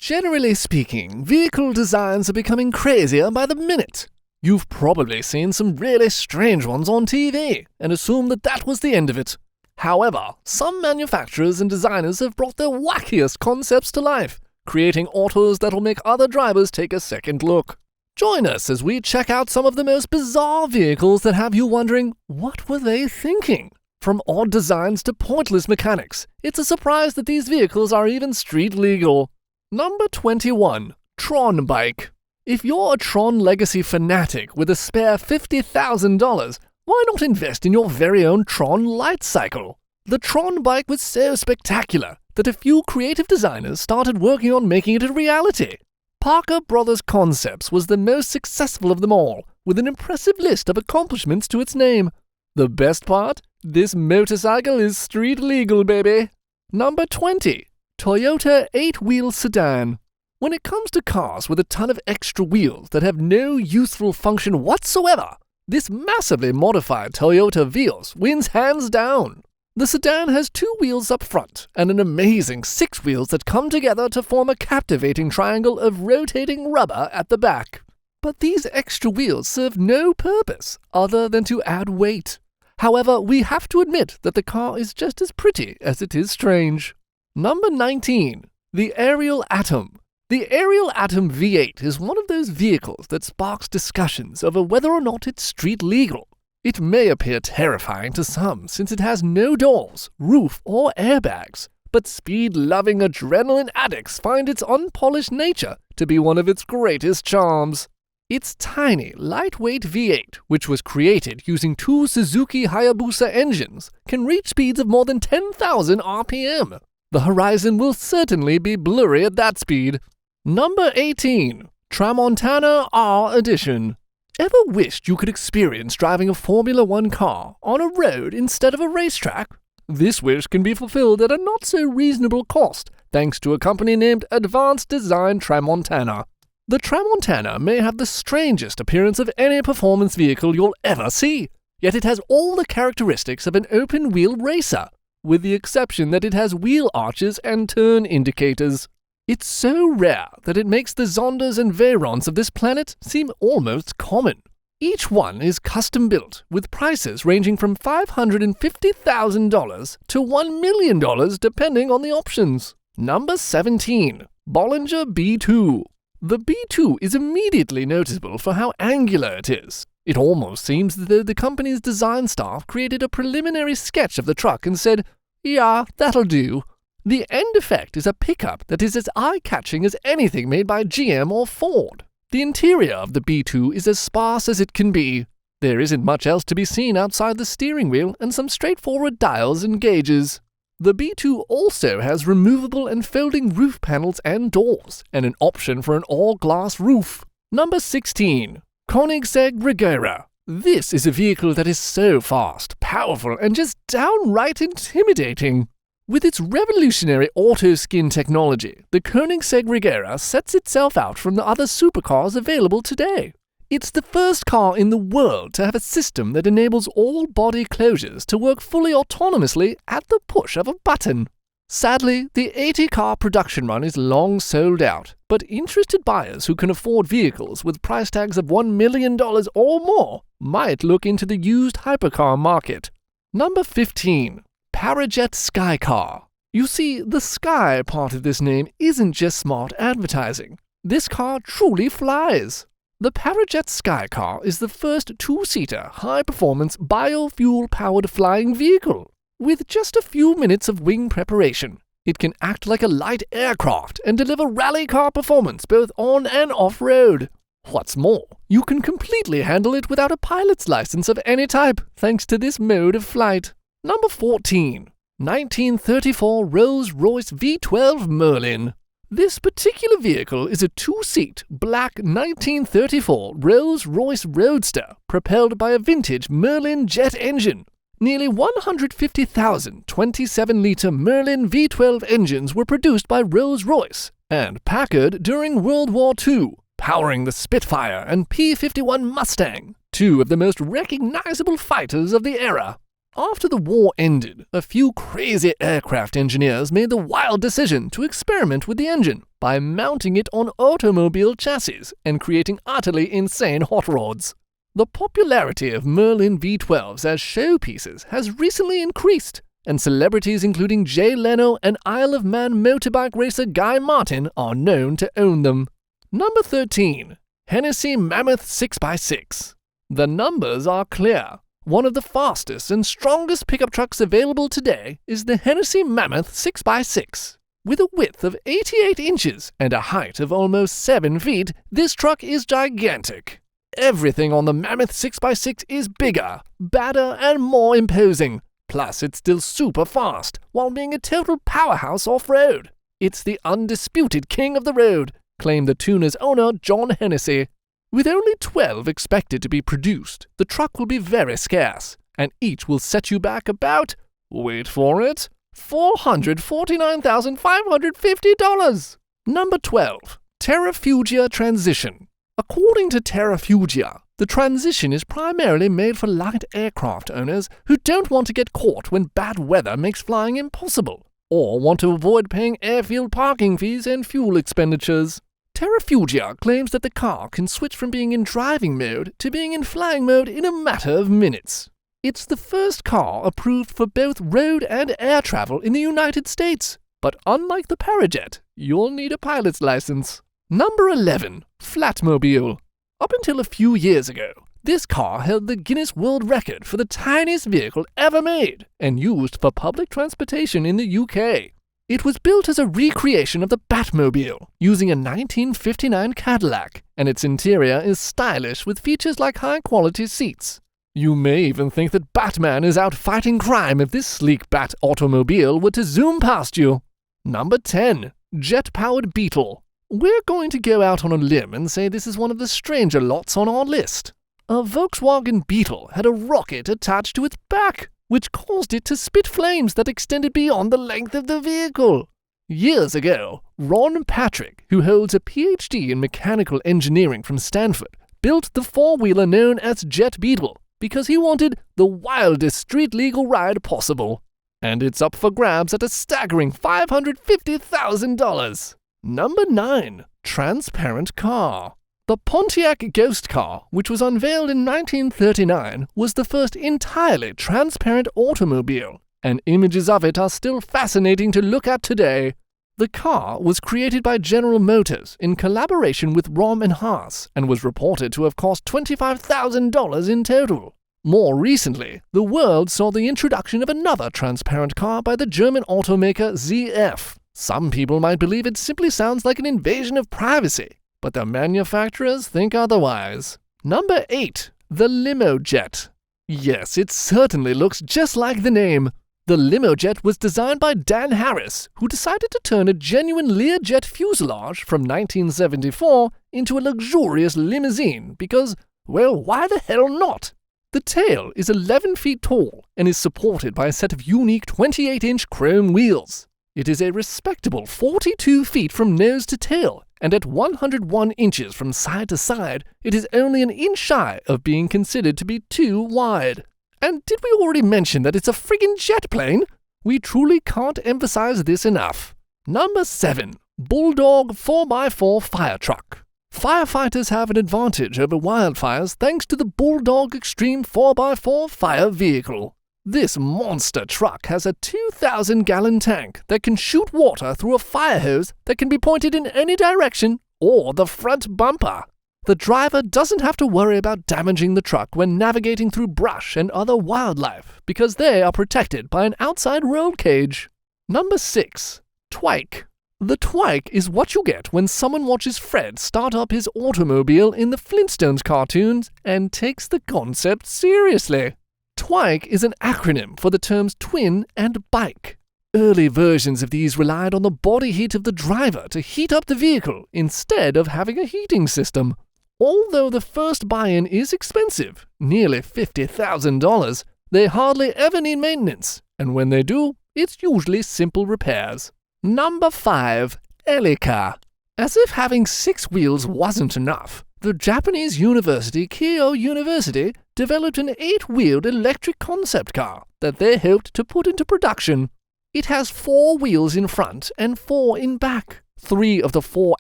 Generally speaking, vehicle designs are becoming crazier by the minute. You've probably seen some really strange ones on TV and assumed that that was the end of it. However, some manufacturers and designers have brought their wackiest concepts to life, creating autos that'll make other drivers take a second look. Join us as we check out some of the most bizarre vehicles that have you wondering, what were they thinking? From odd designs to pointless mechanics, it's a surprise that these vehicles are even street legal. Number 21. Tron Bike. If you're a Tron Legacy fanatic with a spare $50,000, why not invest in your very own Tron Light Cycle? The Tron Bike was so spectacular that a few creative designers started working on making it a reality. Parker Brothers Concepts was the most successful of them all, with an impressive list of accomplishments to its name. The best part? This motorcycle is street legal, baby. Number 20. Toyota 8-wheel sedan. When it comes to cars with a ton of extra wheels that have no useful function whatsoever, this massively modified Toyota Vios wins hands down. The sedan has 2 wheels up front and an amazing 6 wheels that come together to form a captivating triangle of rotating rubber at the back. But these extra wheels serve no purpose other than to add weight. However, we have to admit that the car is just as pretty as it is strange. Number 19. The Ariel Atom. The Ariel Atom V8 is one of those vehicles that sparks discussions over whether or not it's street legal. It may appear terrifying to some since it has no doors, roof, or airbags, but speed-loving adrenaline addicts find its unpolished nature to be one of its greatest charms. Its tiny, lightweight V8, which was created using 2 Suzuki Hayabusa engines, can reach speeds of more than 10,000 RPM. The horizon will certainly be blurry at that speed. Number 18. Tramontana R Edition. Ever wished you could experience driving a Formula One car on a road instead of a racetrack? This wish can be fulfilled at a not-so-reasonable cost thanks to a company named Advanced Design Tramontana. The Tramontana may have the strangest appearance of any performance vehicle you'll ever see, yet it has all the characteristics of an open-wheel racer, with the exception that it has wheel arches and turn indicators. It's so rare that it makes the Zondas and Veyrons of this planet seem almost common. Each one is custom-built, with prices ranging from $550,000 to $1 million depending on the options. Number 17. Bollinger B2. The B2 is immediately noticeable for how angular it is. It almost seems as though the company's design staff created a preliminary sketch of the truck and said, "Yeah, that'll do." The end effect is a pickup that is as eye-catching as anything made by GM or Ford. The interior of the B2 is as sparse as it can be. There isn't much else to be seen outside the steering wheel and some straightforward dials and gauges. The B2 also has removable and folding roof panels and doors, and an option for an all-glass roof. Number 16. Koenigsegg Regera. This is a vehicle that is so fast, powerful, and just downright intimidating. With its revolutionary auto-skin technology, the Koenigsegg Regera sets itself out from the other supercars available today. It's the first car in the world to have a system that enables all body closures to work fully autonomously at the push of a button. Sadly, the 80-car production run is long sold out, but interested buyers who can afford vehicles with price tags of $1 million or more might look into the used hypercar market. Number 15. Parajet Skycar. You see, the Sky part of this name isn't just smart advertising. This car truly flies. The Parajet Skycar is the first 2-seater, high-performance, biofuel-powered flying vehicle. With just a few minutes of wing preparation, it can act like a light aircraft and deliver rally car performance both on and off-road. What's more, you can completely handle it without a pilot's license of any type, thanks to this mode of flight. Number 14. 1934 Rolls-Royce V12 Merlin. This particular vehicle is a 2-seat, black 1934 Rolls-Royce Roadster propelled by a vintage Merlin jet engine. Nearly 150,000 27-litre Merlin V12 engines were produced by Rolls-Royce and Packard during World War II, powering the Spitfire and P-51 Mustang, 2 of the most recognizable fighters of the era. After the war ended, a few crazy aircraft engineers made the wild decision to experiment with the engine. by mounting it on automobile chassis and creating utterly insane hot rods. The popularity of Merlin V12s as showpieces has recently increased, and celebrities including Jay Leno and Isle of Man motorbike racer Guy Martin are known to own them. Number 13. Hennessy Mammoth 6x6. The numbers are clear. One of the fastest and strongest pickup trucks available today is the Hennessy Mammoth 6x6. With a width of 88 inches and a height of almost 7 feet, this truck is gigantic. Everything on the Mammoth 6x6 is bigger, badder, and more imposing. Plus, it's still super fast, while being a total powerhouse off-road. It's the undisputed king of the road, claimed the tuner's owner, John Hennessy. With only 12 expected to be produced, the truck will be very scarce, and each will set you back about, wait for it, $449,550. Number 12. Terrafugia Transition. According to Terrafugia, the Transition is primarily made for light aircraft owners who don't want to get caught when bad weather makes flying impossible, or want to avoid paying airfield parking fees and fuel expenditures. Terrafugia claims that the car can switch from being in driving mode to being in flying mode in a matter of minutes. It's the first car approved for both road and air travel in the United States, but unlike the Parajet, you'll need a pilot's license. Number 11. Flatmobile. Up until a few years ago, this car held the Guinness World Record for the tiniest vehicle ever made and used for public transportation in the UK. It was built as a recreation of the Batmobile, using a 1959 Cadillac, and its interior is stylish with features like high-quality seats. You may even think that Batman is out fighting crime if this sleek Bat automobile were to zoom past you. Number 10. Jet-powered Beetle. We're going to go out on a limb and say this is one of the stranger lots on our list. A Volkswagen Beetle had a rocket attached to its back, which caused it to spit flames that extended beyond the length of the vehicle. Years ago, Ron Patrick, who holds a PhD in mechanical engineering from Stanford, built the four-wheeler known as Jet Beetle because he wanted the wildest street-legal ride possible. And it's up for grabs at a staggering $550,000. Number 9. Transparent Car. The Pontiac Ghost Car, which was unveiled in 1939, was the first entirely transparent automobile, and images of it are still fascinating to look at today. The car was created by General Motors in collaboration with Rom and Haas and was reported to have cost $25,000 in total. More recently, the world saw the introduction of another transparent car by the German automaker ZF. Some people might believe it simply sounds like an invasion of privacy, but the manufacturers think otherwise. Number 8. The Limojet. Yes, it certainly looks just like the name. The Limojet was designed by Dan Harris, who decided to turn a genuine Learjet fuselage from 1974 into a luxurious limousine because, well, why the hell not? The tail is 11 feet tall and is supported by a set of unique 28-inch chrome wheels. It is a respectable 42 feet from nose to tail, and at 101 inches from side to side, it is only an inch shy of being considered to be too wide. And did we already mention that it's a friggin' jet plane? We truly can't emphasize this enough. Number 7. Bulldog 4x4 Fire Truck. Firefighters have an advantage over wildfires thanks to the Bulldog Extreme 4x4 fire vehicle. This monster truck has a 2,000-gallon tank that can shoot water through a fire hose that can be pointed in any direction or the front bumper. The driver doesn't have to worry about damaging the truck when navigating through brush and other wildlife because they are protected by an outside roll cage. Number 6. Twike. The Twike is what you get when someone watches Fred start up his automobile in the Flintstones cartoons and takes the concept seriously. Twike is an acronym for the terms twin and bike. Early versions of these relied on the body heat of the driver to heat up the vehicle instead of having a heating system. Although the first buy-in is expensive, nearly $50,000, they hardly ever need maintenance, and when they do, it's usually simple repairs. Number 5. Elica. As if having 6 wheels wasn't enough, the Japanese university Keio University developed an 8-wheeled electric concept car that they hoped to put into production. It has 4 wheels in front and 4 in back, 3 of the 4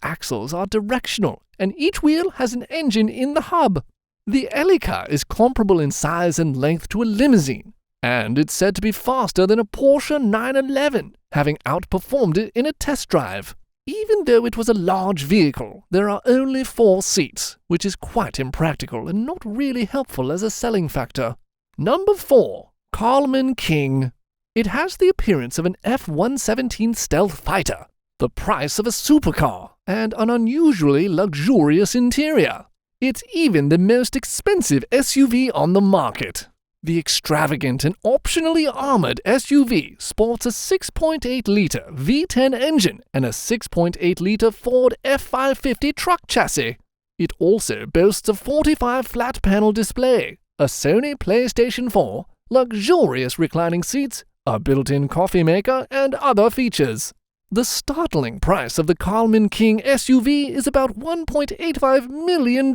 axles are directional, and each wheel has an engine in the hub. The Elica is comparable in size and length to a limousine, and it's said to be faster than a Porsche 911, having outperformed it in a test drive. Even though it was a large vehicle, there are only 4 seats, which is quite impractical and not really helpful as a selling factor. Number 4. Coleman King. It has the appearance of an F-117 stealth fighter, the price of a supercar, and an unusually luxurious interior. It's even the most expensive SUV on the market. The extravagant and optionally armored SUV sports a 6.8-liter V10 engine and a 6.8-liter Ford F550 truck chassis. It also boasts a 45 flat-panel display, a Sony PlayStation 4, luxurious reclining seats, a built-in coffee maker, and other features. The startling price of the Coleman King SUV is about $1.85 million.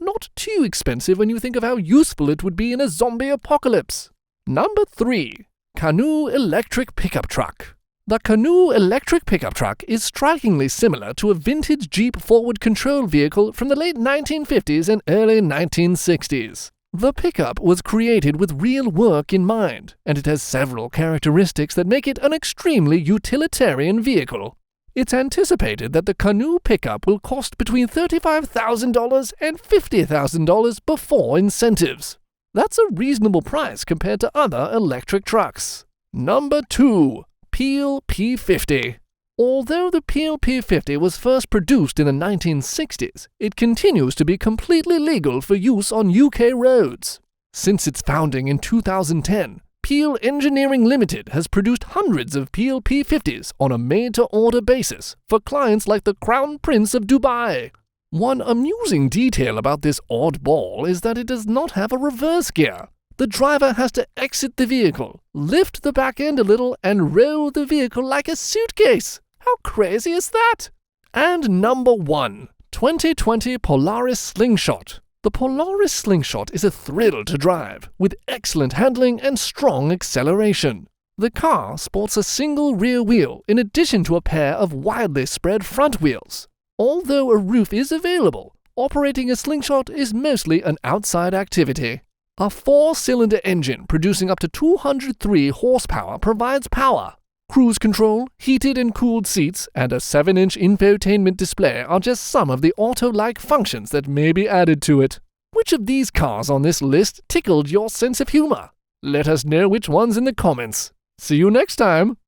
Not too expensive when you think of how useful it would be in a zombie apocalypse. Number 3. Canoo Electric Pickup Truck. The Canoo Electric Pickup Truck is strikingly similar to a vintage Jeep forward control vehicle from the late 1950s and early 1960s. The pickup was created with real work in mind, and it has several characteristics that make it an extremely utilitarian vehicle. It's anticipated that the Canoo pickup will cost between $35,000 and $50,000 before incentives. That's a reasonable price compared to other electric trucks. Number 2. Peel P50. Although the Peel P50 was first produced in the 1960s, it continues to be completely legal for use on UK roads. Since its founding in 2010, Peel Engineering Limited has produced hundreds of Peel P50s on a made-to-order basis for clients like the Crown Prince of Dubai. One amusing detail about this oddball is that it does not have a reverse gear. The driver has to exit the vehicle, lift the back end a little, and roll the vehicle like a suitcase. How crazy is that? And number 1. 2020 Polaris Slingshot. The Polaris Slingshot is a thrill to drive, with excellent handling and strong acceleration. The car sports a single rear wheel in addition to a pair of widely spread front wheels. Although a roof is available, operating a Slingshot is mostly an outside activity. A 4-cylinder engine producing up to 203 horsepower provides power. Cruise control, heated and cooled seats, and a 7-inch infotainment display are just some of the auto-like functions that may be added to it. Which of these cars on this list tickled your sense of humor? Let us know which ones in the comments. See you next time!